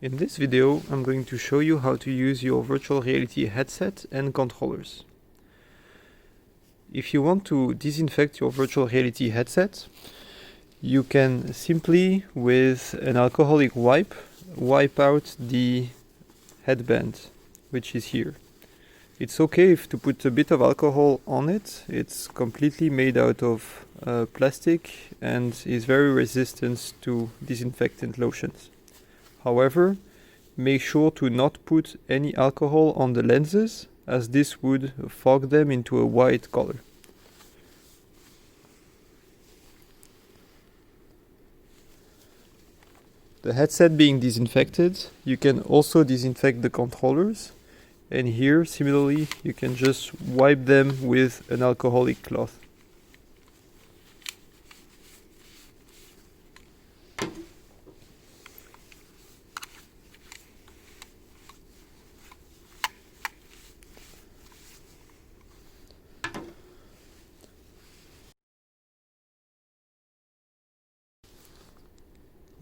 In this video, I'm going to show you how to use your virtual reality headset and controllers. If you want to disinfect your virtual reality headset, you can simply, with an alcoholic wipe out the headband, which is here. It's okay if to put a bit of alcohol on it. It's completely made out of plastic and is very resistant to disinfectant lotions. However, make sure to not put any alcohol on the lenses, as this would fog them into a white color. The headset being disinfected, you can also disinfect the controllers, and here similarly you can just wipe them with an alcoholic cloth.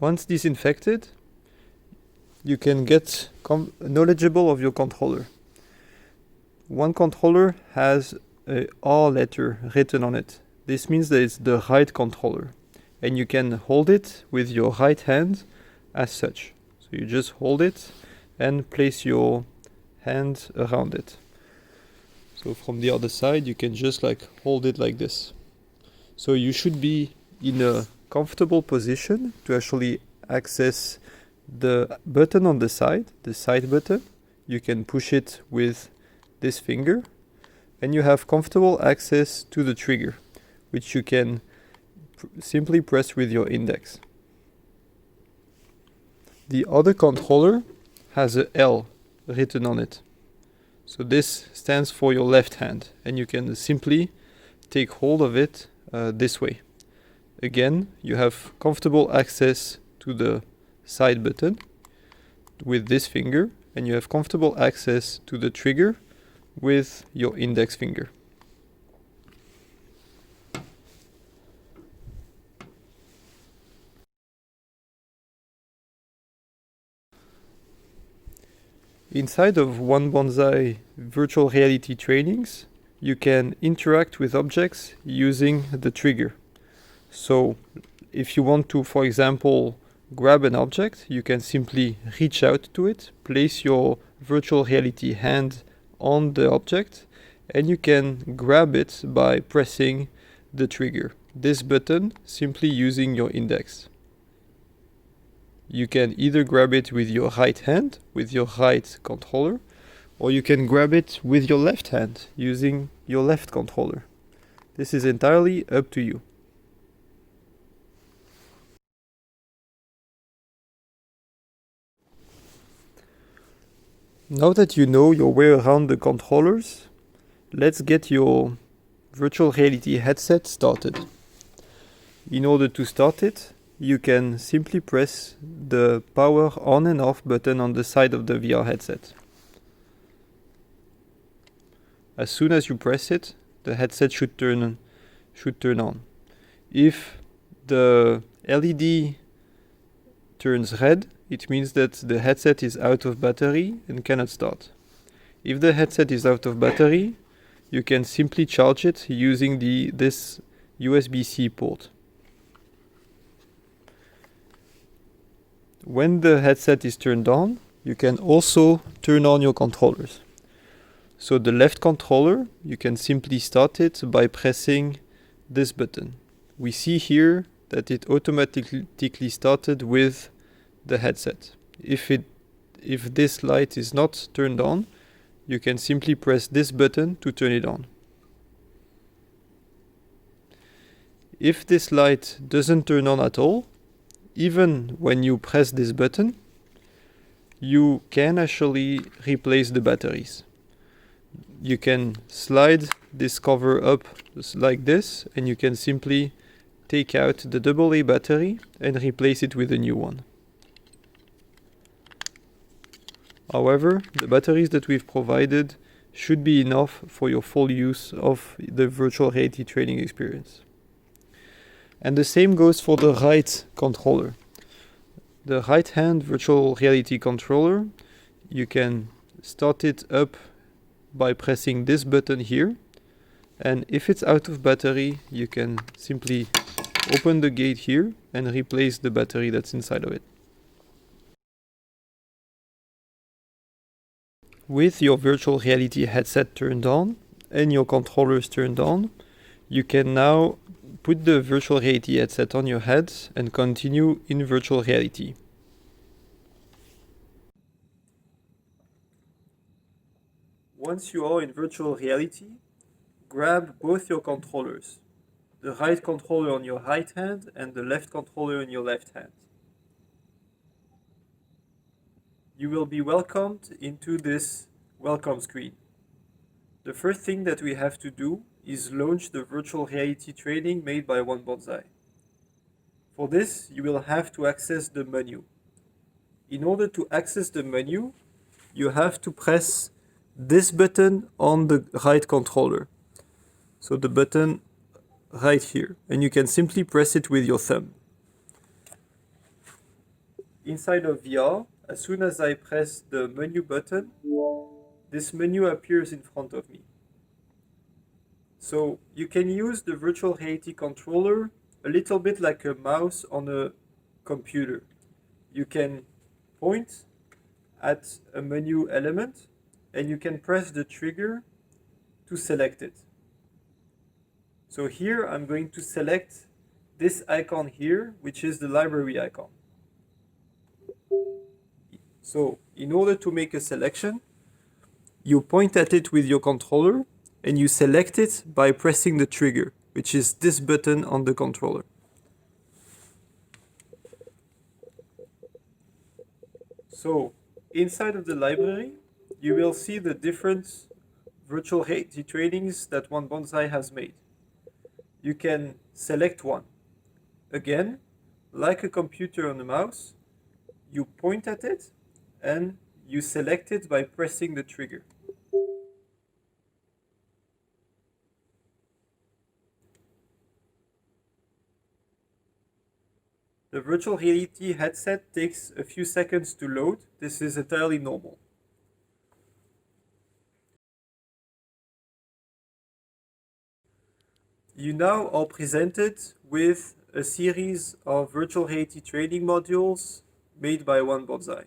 Once disinfected, you can get knowledgeable of your controller. One controller has a R letter written on it. This means that it's the right controller, and you can hold it with your right hand as such. So you just hold it and place your hand around it. So from the other side, you can just hold it like this. So you should be in a comfortable position to actually access the button on the side button. You can push it with this finger, and you have comfortable access to the trigger, which you can simply press with your index. The other controller has a L written on it. So this stands for your left hand, and you can simply take hold of it this way. Again, you have comfortable access to the side button with this finger, and you have comfortable access to the trigger with your index finger. Inside of OneBonsai virtual reality trainings, you can interact with objects using the trigger. So if you want to, for example, grab an object, you can simply reach out to it, place your virtual reality hand on the object, and you can grab it by pressing the trigger, this button, simply using your index. You can either grab it with your right hand, with your right controller, or you can grab it with your left hand, using your left controller. This is entirely up to you. Now that you know your way around the controllers, let's get your virtual reality headset started. In order to start it, you can simply press the power on and off button on the side of the VR headset. As soon as you press it, the headset should turn on. If the LED turns red, it means that the headset is out of battery and cannot start. If the headset is out of battery, you can simply charge it using this USB-C port. When the headset is turned on, you can also turn on your controllers. So the left controller, you can simply start it by pressing this button. We see here that it automatically started with the headset. If this light is not turned on, you can simply press this button to turn it on. If this light doesn't turn on at all, even when you press this button, you can actually replace the batteries. You can slide this cover up like this, and you can simply take out the AA battery and replace it with a new one. However, the batteries that we've provided should be enough for your full use of the virtual reality training experience. And the same goes for the right controller. The right hand virtual reality controller, you can start it up by pressing this button here, and if it's out of battery you can simply open the gate here and replace the battery that's inside of it. With your virtual reality headset turned on and your controllers turned on, you can now put the virtual reality headset on your head and continue in virtual reality. Once you are in virtual reality, grab both your controllers, the right controller on your right hand and the left controller in your left hand. You will be welcomed into this welcome screen. The first thing that we have to do is launch the virtual reality training made by OneBonsai. For this, you will have to access the menu. In order to access the menu, you have to press this button on the right controller. So the button right here, and you can simply press it with your thumb. Inside of VR, as soon as I press the menu button, this menu appears in front of me. So you can use the virtual reality controller a little bit like a mouse on a computer. You can point at a menu element and you can press the trigger to select it. So here I'm going to select this icon here, which is the library icon. So in order to make a selection, you point at it with your controller and you select it by pressing the trigger, which is this button on the controller. So inside of the library, you will see the different virtual reality trainings that OneBonsai has made. You can select one. Again, like a computer on a mouse, you point at it and you select it by pressing the trigger. The virtual reality headset takes a few seconds to load. This is entirely normal. You now are presented with a series of virtual reality training modules made by OneBonsai.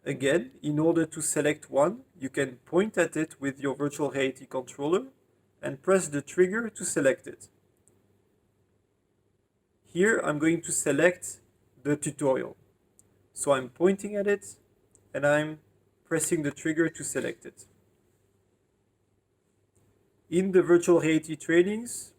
Again, in order to select one, you can point at it with your virtual reality controller and press the trigger to select it. Here I'm going to select the tutorial. So I'm pointing at it and I'm pressing the trigger to select it. In the virtual reality trainings,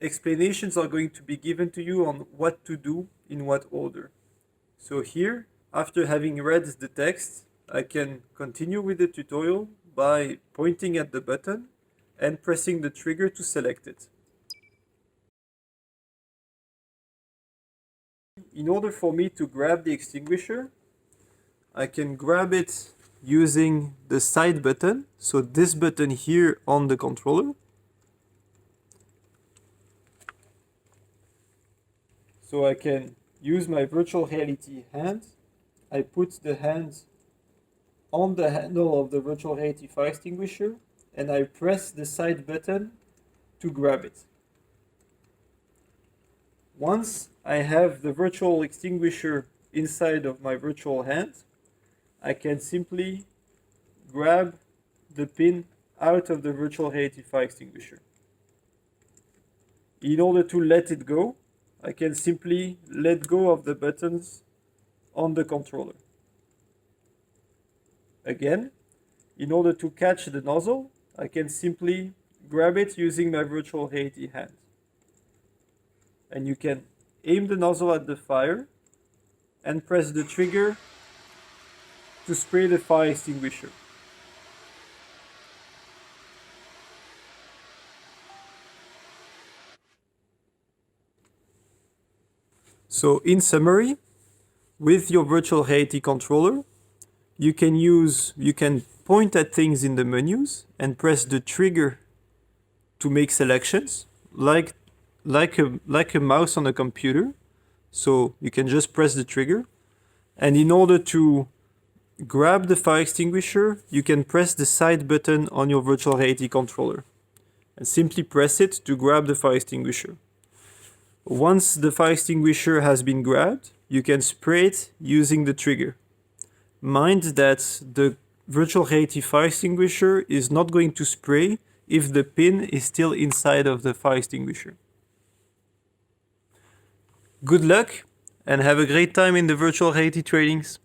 explanations are going to be given to you on what to do in what order. So here, after having read the text, I can continue with the tutorial by pointing at the button and pressing the trigger to select it. In order for me to grab the extinguisher, I can grab it using the side button, so this button here on the controller. So I can use my virtual reality hand. I put the hand on the handle of the virtual reality fire extinguisher and I press the side button to grab it. Once I have the virtual extinguisher inside of my virtual hand, I can simply grab the pin out of the virtual reality fire extinguisher. In order to let it go, I can simply let go of the buttons on the controller. Again, in order to catch the nozzle, I can simply grab it using my virtual reality hand. And you can aim the nozzle at the fire and press the trigger to spray the fire extinguisher. So in summary, with your virtual reality controller, you can point at things in the menus and press the trigger to make selections like a mouse on a computer. So you can just press the trigger. And in order to grab the fire extinguisher, you can press the side button on your virtual reality controller. And simply press it to grab the fire extinguisher. Once the fire extinguisher has been grabbed, you can spray it using the trigger. Mind that the virtual reality fire extinguisher is not going to spray if the pin is still inside of the fire extinguisher. Good luck and have a great time in the virtual reality trainings.